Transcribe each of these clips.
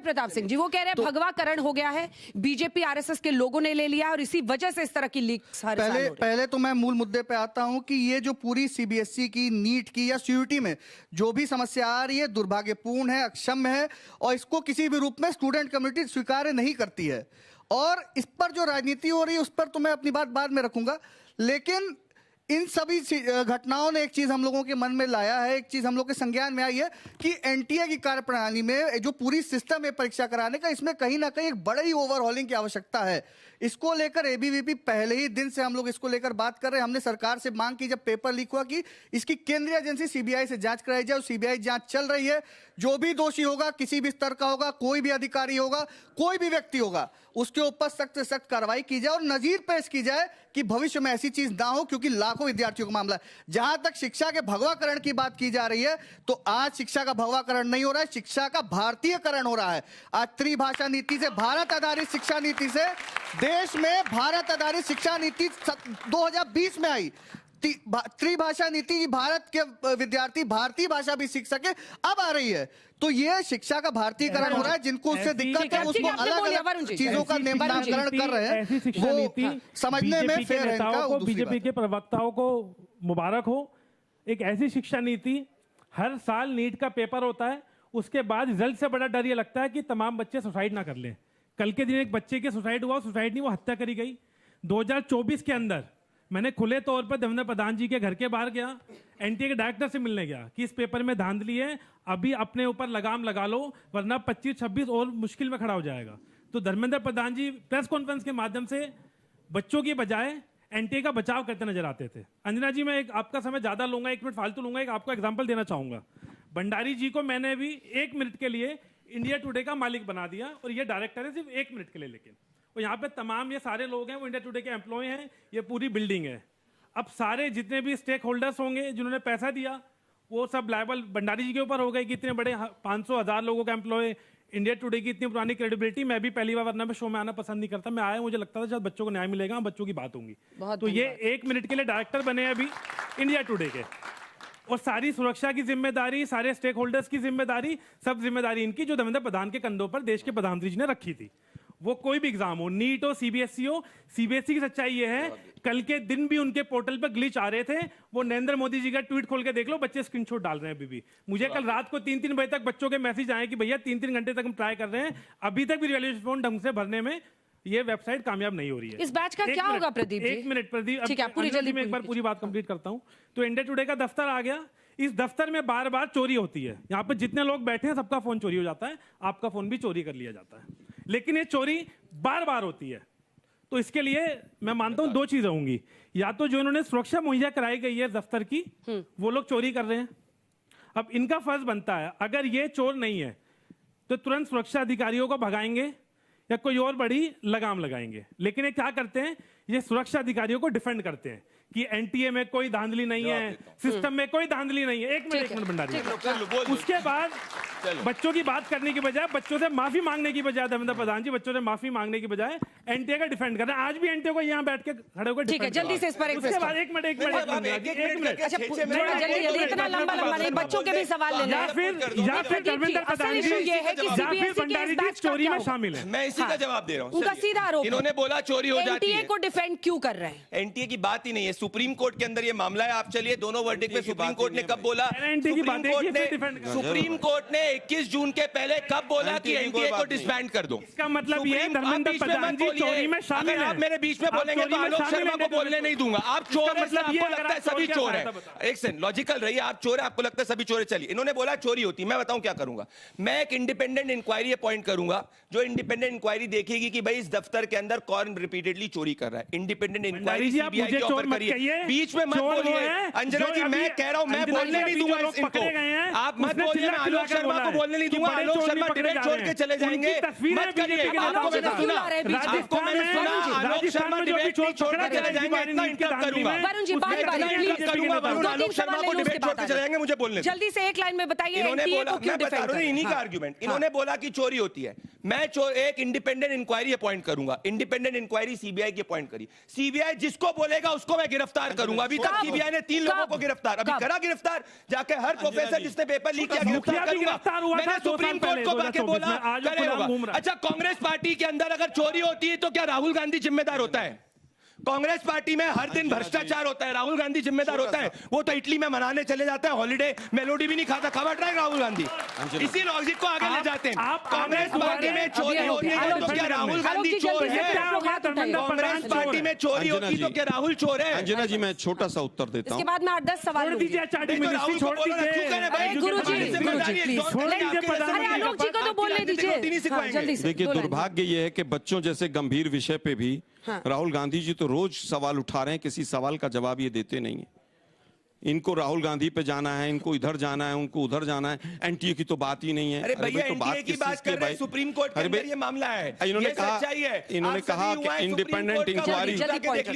प्रताप सिंह जी, वो कह रहे हैं भगवाकरण हो गया है, बीजेपी आरएसएस के लोगों ने ले लिया और इसी वजह से इस तरह की लीक्स हर साल हो रही है। पहले तो मैं मूल मुद्दे पे आता हूं कि ये जो पूरी सीबीएसई की, नीट की या सीयूटी में जो भी समस्या आ रही है दुर्भाग्यपूर्ण है, अक्षम्य है और इसको किसी भी रूप में स्टूडेंट कम्युनिटी स्वीकार नहीं करती है। और इस पर जो राजनीति हो रही है उस पर तो मैं अपनी बात बाद में रखूंगा, लेकिन इन सभी घटनाओं ने एक चीज हम लोगों के मन में लाया है, एक चीज हम लोग के संज्ञान में आई है कि एनटीए की कार्यप्रणाली में जो पूरी सिस्टम है परीक्षा कराने का, इसमें कहीं ना कहीं एक बड़ी ओवरहॉलिंग की आवश्यकता है। इसको लेकर एबीवीपी पहले ही दिन से हम लोग इसको लेकर बात कर रहे हैं। हमने सरकार से मांग की जब पेपर लीक हुआ कि इसकी केंद्रीय एजेंसी सीबीआई से जांच कराई जाए, सीबीआई जांच चल रही है। जो भी दोषी होगा, किसी भी स्तर का होगा, कोई भी अधिकारी होगा, कोई भी व्यक्ति होगा, उसके ऊपर सख्त से सख्त कार्रवाई की जाए और नजीर पेश की जाए कि भविष्य में ऐसी चीज ना हो, क्योंकि लाखों विद्यार्थियों का मामला है। जहां तक शिक्षा के भगवाकरण की बात की जा रही है, तो आज शिक्षा का भगवाकरण नहीं हो रहा है, शिक्षा का भारतीयकरण हो रहा है। आज त्रिभाषा नीति से, भारत आधारित शिक्षा नीति से, देश में भारत आधारित शिक्षा नीति 2020 में आई। त्रिभाषा नीति, भारत के विद्यार्थी भारतीय भाषा भी सीख सके, अब आ रही है। तो ये शिक्षा का भारतीयकरण हो रहा है। जिनको उससे दिक्कत है उसको अलग अलग चीजों का नामकरण कर रहे हैं, वो समझने में फेयर है। बीजेपी के प्रवक्ताओं को मुबारक हो। एक ऐसी शिक्षा नीति, हर साल नीट का पेपर होता है, उसके बाद रिजल्ट से बड़ा डर ये लगता है कि तमाम बच्चे सुसाइड ना कर लें। कल के दिन एक बच्चे के सुसाइड हुआ, सुसाइड नहीं, वो हत्या करी गई। 2024 के अंदर मैंने खुले तौर पर देवेंद्र प्रधान जी के घर के बाहर गया, एनटीए के डायरेक्टर से मिलने गया कि इस पेपर में धांधली है, अभी अपने ऊपर लगाम लगा लो वरना 25-26 और मुश्किल में खड़ा हो जाएगा। तो धर्मेंद्र प्रधान जी प्रेस कॉन्फ्रेंस के माध्यम से बच्चों की बजाय एनटीए का बचाव करते नजर आते थे। अंजना जी, मैं एक आपका समय ज्यादा लूंगा, 1 मिनट फालतू लूंगा, एक आपको एग्जाम्पल देना चाहूंगा। भंडारी जी को मैंने भी 1 मिनट के लिए इंडिया टुडे का मालिक बना दिया और ये डायरेक्टर है सिर्फ 1 मिनट के लिए, लेकिन और यहाँ पे तमाम ये सारे लोग हैं वो इंडिया टुडे के एम्प्लॉय हैं, ये पूरी बिल्डिंग है। अब सारे जितने भी स्टेक होल्डर्स होंगे जिन्होंने पैसा दिया, वो सब लायबल भंडारी जी के ऊपर हो गए कि इतने बड़े 500,000 लोगों का एम्प्लॉय, इंडिया टुडे की इतनी पुरानी क्रेडिबिलिटी। मैं भी पहली बार, वरना मैं शो में आना पसंद नहीं करता, मैं आया मुझे लगता था शायद बच्चों को न्याय मिलेगा, बच्चों की बात होंगी। तो ये 1 मिनट के लिए डायरेक्टर बने अभी इंडिया टुडे के, और सारी सुरक्षा की जिम्मेदारी, सारे स्टेक होल्डर्स की जिम्मेदारी, सब जिम्मेदारी इनकी जो देवेंद्र प्रधान के कंधों पर देश के प्रधानमंत्री जी ने रखी थी। वो कोई भी एग्जाम हो, नीट हो, सीबीएसई हो, सीबीएसई की सच्चाई ये है, कल के दिन भी उनके पोर्टल पर ग्लिच आ रहे थे। वो नरेंद्र मोदी जी का ट्वीट खोल के देख लो, बच्चे स्क्रीनशॉट डाल रहे हैं अभी भी। मुझे कल रात को 3-3 बजे तक बच्चों के मैसेज आए कि भैया 3-3 घंटे तक हम ट्राई कर रहे हैं, अभी तक भी रिवैल्यूएशन फॉर्म ढंग से भरने में ये वेबसाइट कामयाब नहीं हो रही है। इस बैच का क्या होगा प्रदीप जी? 1 मिनट प्रदीप, ठीक है, पूरी जल्दी मैं एक बार पूरी बात कंप्लीट करता हूं। तो इंडिया टुडे का दफ्तर आ गया, इस दफ्तर में बार बार चोरी होती है। यहाँ पे जितने लोग बैठे हैं सबका फोन चोरी हो जाता है, आपका फोन भी चोरी कर लिया जाता है, लेकिन ये चोरी बार बार होती है। तो इसके लिए मैं मानता हूं 2 चीजें होंगी, या तो जो इन्होंने सुरक्षा मुहैया कराई गई है दफ्तर की, वो लोग चोरी कर रहे हैं। अब इनका फर्ज बनता है, अगर ये चोर नहीं है तो तुरंत सुरक्षा अधिकारियों को भगाएंगे या कोई और बड़ी लगाम लगाएंगे। लेकिन ये क्या करते हैं, ये सुरक्षा अधिकारियों को डिफेंड करते हैं कि एनटीए में कोई धांधली नहीं है, सिस्टम में कोई धांधली नहीं है। 1 मिनट भंडारी, उसके बाद बच्चों की बात करने की बजाय, बच्चों से माफी मांगने की बजाय, देवेंद्र प्रधान जी बच्चों से माफी मांगने की बजाय एनटीए का डिफेंड कर रहे हैं। आज भी एनटीए को यहाँ बैठ के खड़े होकर, ठीक है, जल्दी से इस पर उसके बाद 1 मिनट इतना लंबा नहीं, बच्चों के भी सवाल लेना है। या फिर धर्मेंद्र प्रधान जी या फिर भंडारी जी चोरी में शामिल है। मैं इसी का जवाब दे रहा हूँ। उनका सीधा आरोप, इन्होंने बोला चोरी हो जाती है, एनटीए को डिफेंड क्यों कर रहे हैं? एनटीए की बात ही नहीं है, सुप्रीम कोर्ट के अंदर ये मामला है। आप चलिए दोनों वर्डिक्ट पे सुप्रीम कोर्ट ने कब बोला, सुप्रीम कोर्ट ने 21 जून के पहले कब बोला कि एनटीए को डिसबैंड कर दो। इसका मतलब ये है धर्मेंद्र प्रधान जी चोरी में शामिल हैं। आप मेरे बीच में बोलेंगे तो आलोक शर्मा को बोलने नहीं दूंगा। आप चोर, मतलब आपको लगता है सभी चोर है। एक सेकंड, लॉजिकल रहिए, आप चोर है, आपको लगता है सभी चोर है। चलिए, इन्होंने बोला चोरी होती है, मैं बताऊं क्या करूंगा। मैं एक इंडिपेंडेंट इंक्वायरी अपॉइंट करूंगा, जो इंडिपेंडेंट इंक्वायरी देखेगी कि भाई इस दफ्तर के अंदर कौन रिपीटेडली चोरी कर रहा है। इंडिपेंडेंट इंक्वायरी सीबीआई की ऑफर करिए, बीच में मत बोलिए। अंजना जी, मैं कह रहा हूं, मैं बोलने नहीं दूंगा इनको, आप मत बोलिए। मैं आलोक शर्मा को बोलने नहीं दूंगा। आलोक शर्मा डायरेक्ट छोड़ के चले जाएंगे, मत करिए। आपको मैंने सुना, आपको मैंने सुना, आलोक शर्मा डिबेट छोड़ के चले जाएंगे, इतना इंटरप्ट करूंगा। वरुण जी, बारी बारी वरुण आलोक शर्मा को डिबेट छोड़ के चले जाएंगे, मुझे बोलने जल्दी से एक लाइन में बताइए। इन्होंने बोला, मैं बता रहा हूं, इन्हीं का आर्गुमेंट, इन्होंने बोला कि चोरी होती है। मैं एक इंडिपेंडेंट इंक्वायरी अपॉइंट करूंगा, इंडिपेंडेंट इंक्वायरी सीबीआई की अपॉइंट करी, सीबीआई जिसको बोलेगा उसको मैं गिरफ्तार करूंगा। अभी तक सीबीआई ने 3 लोगों को गिरफ्तार, अभी करा गिरफ्तार, जाके हर प्रोफेसर जिसने पेपर लीक किया गिरफ्तार करूंगा। मैंने सुप्रीम कोर्ट को जाके बोला करेगा। अच्छा, कांग्रेस पार्टी के अंदर अगर चोरी होती है तो क्या राहुल गांधी जिम्मेदार होता है? कांग्रेस पार्टी में हर दिन भ्रष्टाचार होता है, राहुल गांधी जिम्मेदार होता है? वो तो इटली में मनाने चले जाते हैं, हॉलिडे मेलोडी भी नहीं खाता, खबर रहा है राहुल गांधी। इसी लॉजिक को आगे ले जाते हैं। कांग्रेस पार्टी में चोरी होती है तो क्या राहुल गांधी चोर है? कांग्रेस पार्टी में चोरी होती है तो क्या राहुल चोर है? अंजना जी, मैं छोटा सा उत्तर देता हूँ। इसके बाद मैं 8-10 सवाल लूंगी। आलोक जी को तो बोलने दीजिए जल्दी से। देखिए, दुर्भाग्य ये है कि बच्चों जैसे गंभीर विषय पे भी राहुल गांधी जी तो रोज सवाल उठा रहे हैं, किसी सवाल का जवाब ये देते नहीं है। इनको राहुल गांधी पे जाना है, इनको इधर जाना है, उनको उधर जाना है, एनटीए की तो बात ही नहीं है। अरे भैया, एनटीए की बात कर रहे हैं, सुप्रीम कोर्ट के अंदर ये मामला है। इन्होंने कहा कि इंडिपेंडेंट इंक्वायरी,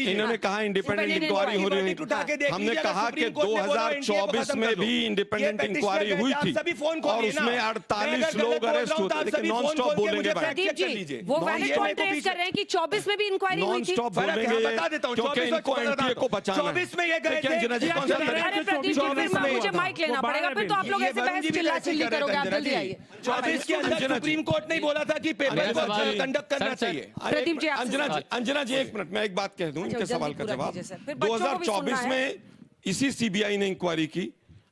इन्होंने कहा इंडिपेंडेंट इंक्वायरी हो रही है। हमने कहा कि 2024 में भी इंडिपेंडेंट इंक्वायरी हुई थी और उसमें 48 लोग अरेस्ट हुए थे। लेकिन नॉन स्टॉप बोलेंगे भाई, वो वैलिड पॉइंट रेज कर रहे हैं कि 24 में भी इंक्वायरी हुई नॉन थी। स्टॉप बोलेंगे बता देता हूं, क्योंकि इनको एनटीए को बचाना है। 24 में ये गए थे। अरे प्रदीप जी, फिर मुझे माइक लेना पड़ेगा, फिर तो आप लोग ऐसे बहस चिल्ला-चिल्ली करोगे। आप जल्दी आइए। 24 के अंदर सुप्रीम कोर्ट ने बोला था कि पेपर कंडक्ट करना चाहिए। प्रदीप जी, अंजना जी, एक मिनट, मैं एक बात कह दूं इनके सवाल का जवाब। कीजिए सर, फिर बच्चों को भी सुनना 2024 है। में इसी सीबीआई ने इंक्वायरी की,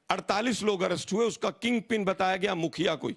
48 लोग अरेस्ट हुए, उसका किंग पिन बताया गया मुखिया कोई,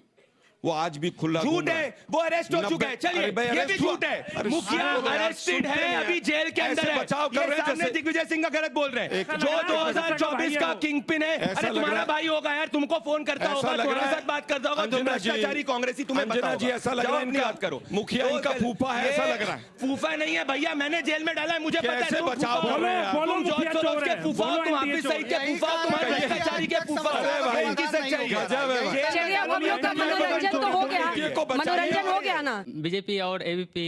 वो आज भी खुला झूठ है, वो अरेस्ट हो चुका है। चलिए, ये भी झूठ है, मुखिया अरेस्टेड है अभी जेल के अंदर है। बचाव कर रहे हैं सामने दिग्विजय सिंह का गलत बोल रहे हैं। जो 2024 का किंग पिन है, अरे तुम्हारा भाई होगा यार, तुमको फोन करता होगा, तुम्हारे साथ बात करता होगा, तुम भ्रष्टाचारी कांग्रेसी, तुम्हें पता होगा। जी, ऐसा लग रहा है, बात करो, मुखिया इनका फूफा है, ऐसा लग रहा है। फूफा नहीं है भैया, मैंने जेल में डाला है, मुझे पता है। कैसे बचाव कर रहे हैं? तुम जॉर्ज सोरोस के फूफा हो, तुम हाफिज सईद के फूफा हो, तुम्हारे भ्रष्टाचारी के फूफा हो। इनकी सच्चाई है। चलिए, अब हम लोग का मनोरंजन तो हो गया, मनोरंजन हो गया ना। बीजेपी और एबीपी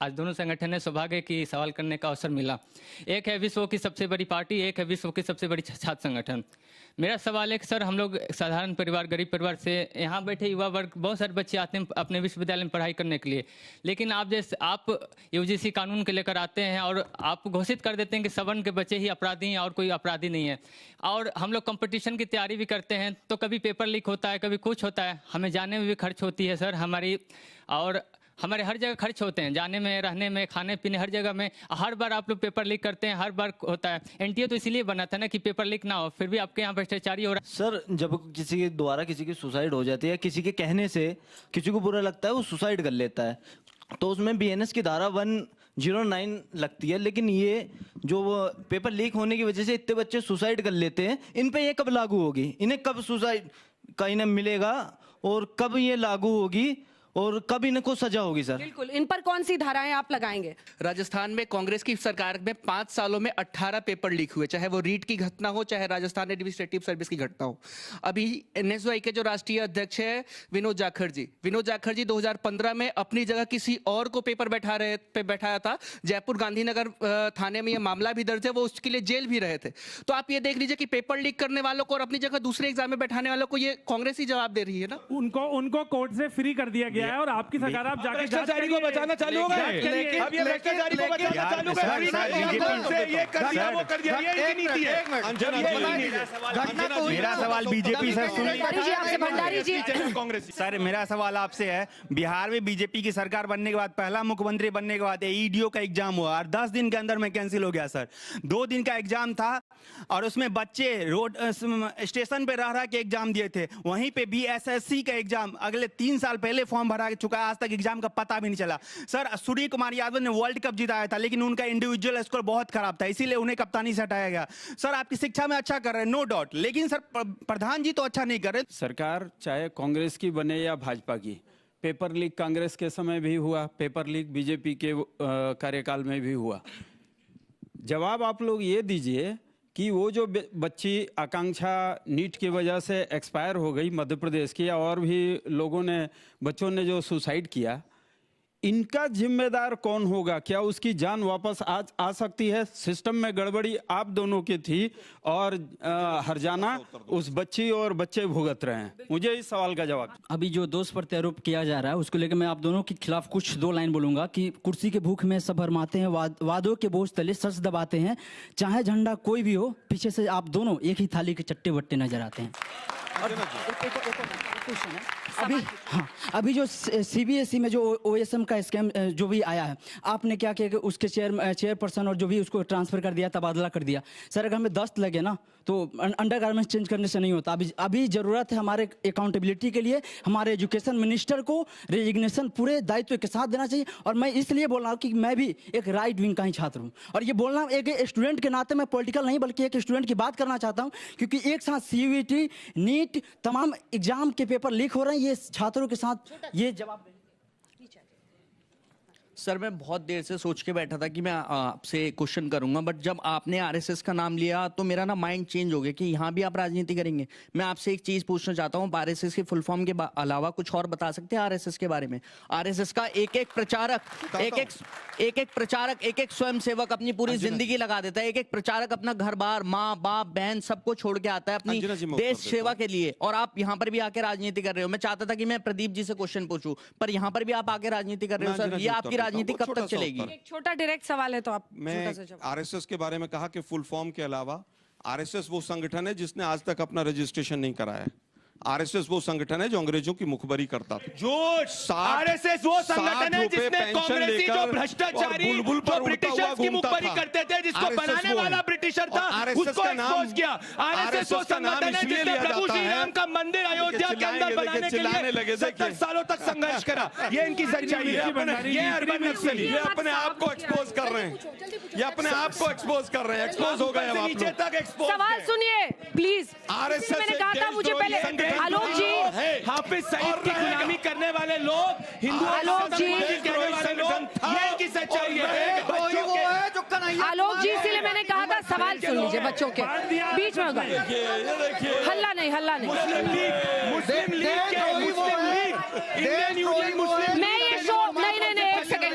आज दोनों संगठन ने सौभाग्य की सवाल करने का अवसर मिला। एक है विश्व की सबसे बड़ी पार्टी, एक है विश्व की सबसे बड़ी छात्र संगठन। मेरा सवाल है कि सर, हम लोग साधारण परिवार, गरीब परिवार से यहाँ बैठे युवा वर्ग, बहुत सारे बच्चे आते हैं अपने विश्वविद्यालय में पढ़ाई करने के लिए, लेकिन आप यूजीसी कानून के लेकर आते हैं और आप घोषित कर देते हैं कि सवर्ण के बच्चे ही अपराधी हैं और कोई अपराधी नहीं है। और हम लोग कंपटीशन की तैयारी भी करते हैं तो कभी पेपर लीक होता है, कभी कुछ होता है, हमें जाने में भी खर्च होती है सर हमारी, और हमारे हर जगह खर्च होते हैं, जाने में, रहने में, खाने पीने, हर जगह में। हर बार आप लोग पेपर लीक करते हैं, हर बार होता है। एनटीए तो इसीलिए बना था ना कि पेपर लीक ना हो, फिर भी आपके यहाँ भ्रष्टाचारी हो रहा है। सर, जब किसी के द्वारा किसी की सुसाइड हो जाती है, किसी के कहने से किसी को बुरा लगता है, वो सुसाइड कर लेता है, तो उसमें बीएनएस की धारा 109 लगती है। लेकिन ये जो पेपर लीक होने की वजह से इतने बच्चे सुसाइड कर लेते हैं, इन पे ये कब लागू होगी? इन्हें कब सुसाइड का इन्हें मिलेगा और कब ये लागू होगी और कब इनको सजा होगी? सर बिल्कुल, इन पर कौन सी धाराएं आप लगाएंगे? राजस्थान में कांग्रेस की सरकार में 5 सालों में 18 पेपर लीक हुए, चाहे वो रीट की घटना हो, चाहे राजस्थान एडमिनिस्ट्रेटिव सर्विस की घटना हो। अभी एनएसयूआई के जो राष्ट्रीय अध्यक्ष है विनोद जाखड़ जी 2015 में अपनी जगह किसी और को पेपर बैठाया था। जयपुर गांधीनगर थाने में ये मामला भी दर्ज है, वो उसके लिए जेल भी रहे थे। तो आप ये देख लीजिए कि पेपर लीक करने वालों को और अपनी जगह दूसरे एग्जाम में बैठाने वालों को ये कांग्रेस ही जवाब दे रही है ना। उनको कोर्ट से फ्री कर दिया गया है और आपकी सरकार आप जाके भ्रष्टाचारी को बचाना चालू हो गए। अब ये भ्रष्टाचारी को बचाना चालू कर ये कर दिया, वो कर दिया, ये इनकी नीति है। मेरा सवाल बीजेपी से भंडारी जी, कांग्रेस सर, मेरा सवाल आपसे है, बिहार में बीजेपी की सरकार बनने के बाद, पहला मुख्यमंत्री बनने के बाद ईडीओ का एग्जाम हुआ और 10 दिन के अंदर में कैंसिल हो गया सर। 2 दिन का एग्जाम था और उसमें बच्चे रोड स्टेशन पे रह के एग्जाम दिए थे। वहीं पे बीएसएससी का एग्जाम अगले 3 साल पहले फॉर्म भरा चुका है, आज तक एग्जाम का पता भी नहीं चला। सर, सूर्य कुमार यादव ने वर्ल्ड कप जिताया था, लेकिन उनका इंडिविजुअल स्कोर बहुत खराब था, इसीलिए उन्हें कप्तानी से हटाया गया। सर, आपकी शिक्षा में अच्छा कर रहे हैं, नो डाउट, लेकिन सर प्रधान जी तो अच्छा नहीं कर रहे। सरकार चाहे कांग्रेस की बने या भाजपा की, पेपर लीक कांग्रेस के समय भी हुआ, पेपर लीक बीजेपी के कार्यकाल में भी हुआ। जवाब आप लोग ये दीजिए कि वो जो बच्ची आकांक्षा नीट की वजह से एक्सपायर हो गई मध्य प्रदेश की, और भी लोगों ने, बच्चों ने जो सुसाइड किया, इनका जिम्मेदार कौन होगा? क्या उसकी जान वापस आ सकती है? सिस्टम में गड़बड़ी आप दोनों की थी और हरजाना उस बच्ची और बच्चे भुगत रहे हैं। मुझे इस सवाल का जवाब। अभी जो दोष प्रत्यारोप किया जा रहा है उसको लेकर मैं आप दोनों के खिलाफ कुछ 2 लाइन बोलूंगा कि कुर्सी के भूख में सब भरमाते हैं, वादों के बोझ तले सच दबाते हैं, चाहे झंडा कोई भी हो, पीछे से आप दोनों एक ही थाली के चट्टे बट्टे नजर आते हैं। और क्वेश्चन है अभी जो सीबीएसई में जो ओएसएम का स्कैम जो भी आया है, आपने क्या किया कि उसके चेयरपर्सन और जो भी उसको ट्रांसफर कर दिया, तबादला कर दिया। सर अगर हमें दस्त लगे ना तो अंडरगारमेंट्स चेंज करने से नहीं होता। अभी जरूरत है हमारे अकाउंटेबिलिटी के लिए, हमारे एजुकेशन मिनिस्टर को रेजिग्नेशन पूरे दायित्व के साथ देना चाहिए। और मैं इसलिए बोल रहा हूँ कि मैं भी एक राइट विंग का ही छात्र हूँ और ये बोलना एक स्टूडेंट के नाते, मैं पॉलिटिकल नहीं बल्कि एक स्टूडेंट की बात करना चाहता हूँ, क्योंकि एक साथ सीयूईटी, नीट, तमाम एग्जाम के पेपर लीक हो रहे हैं। ये छात्रों के साथ ये जवाब सर मैं बहुत देर से सोच के बैठा था कि मैं आपसे क्वेश्चन करूंगा, बट जब आपने आरएसएस का नाम लिया तो मेरा ना माइंड चेंज हो गया कि यहाँ भी आप राजनीति करेंगे। मैं आपसे एक चीज पूछना चाहता हूँ, आरएसएस के फुल फॉर्म के अलावा कुछ और बता सकते हैं आरएसएस के बारे में? आरएसएस का एक एक प्रचारक एक एक स्वयं सेवक अपनी पूरी जिंदगी लगा देता है। एक एक प्रचारक अपना घर बार, माँ बाप बहन सबको छोड़ के आता है अपनी देश सेवा के लिए, और आप यहाँ पर भी आके राजनीति कर रहे हो। मैं चाहता था कि मैं प्रदीप जी से क्वेश्चन पूछूं, पर यहाँ पर भी आप आके राजनीति कर रहे हो। सर ये आपकी राजनीति कब तक चलेगी? एक छोटा डायरेक्ट सवाल है तो आप मैं आरएसएस के बारे में कहा कि फुल फॉर्म के अलावा आरएसएस वो संगठन है जिसने आज तक अपना रजिस्ट्रेशन नहीं कराया है। आरएसएस वो संगठन है जो अंग्रेजों की मुखबरी करता था। जो आरएसएस वो संगठन है जिसने कांग्रेसी जो भ्रष्टाचारी जो ब्रिटिशर्स की मुखबरी करते थे, जिसको बनाने वाला ब्रिटिशर था, उसको एक्सपोज किया। आरएसएस वो संगठन है जिसने प्रभु श्री राम का मंदिर अयोध्या के अंदर बनाने के लिए 70 सालों तक संघर्ष करा। ये इनकी सच्चाई है। ये अर्बन नक्सली ये अपने आप को एक्सपोज कर रहे हैं, ये अपने आप को एक्सपोज कर रहे हैं। एक्सपोज हो गए अब नीचे तक एक्सपोज। सवाल सुनिए प्लीज। आरएसएस मैंने कहा था मुझे पहले आलोक जी, हाफिज सईद की गुलामी करने वाले लोग, हिंदू आलोक जी, कहने वाले लोग, ये इनकी सच्चाई है। आलोक जी, इसीलिए मैंने कहा था सवाल सुन लीजिए बच्चों के बीच में होगा। हल्ला नहीं, हल्ला नहीं। मुस्लिम लीग इंडियन यूनियन मुस्लिम मैं ये शो नहीं, एक सेकंड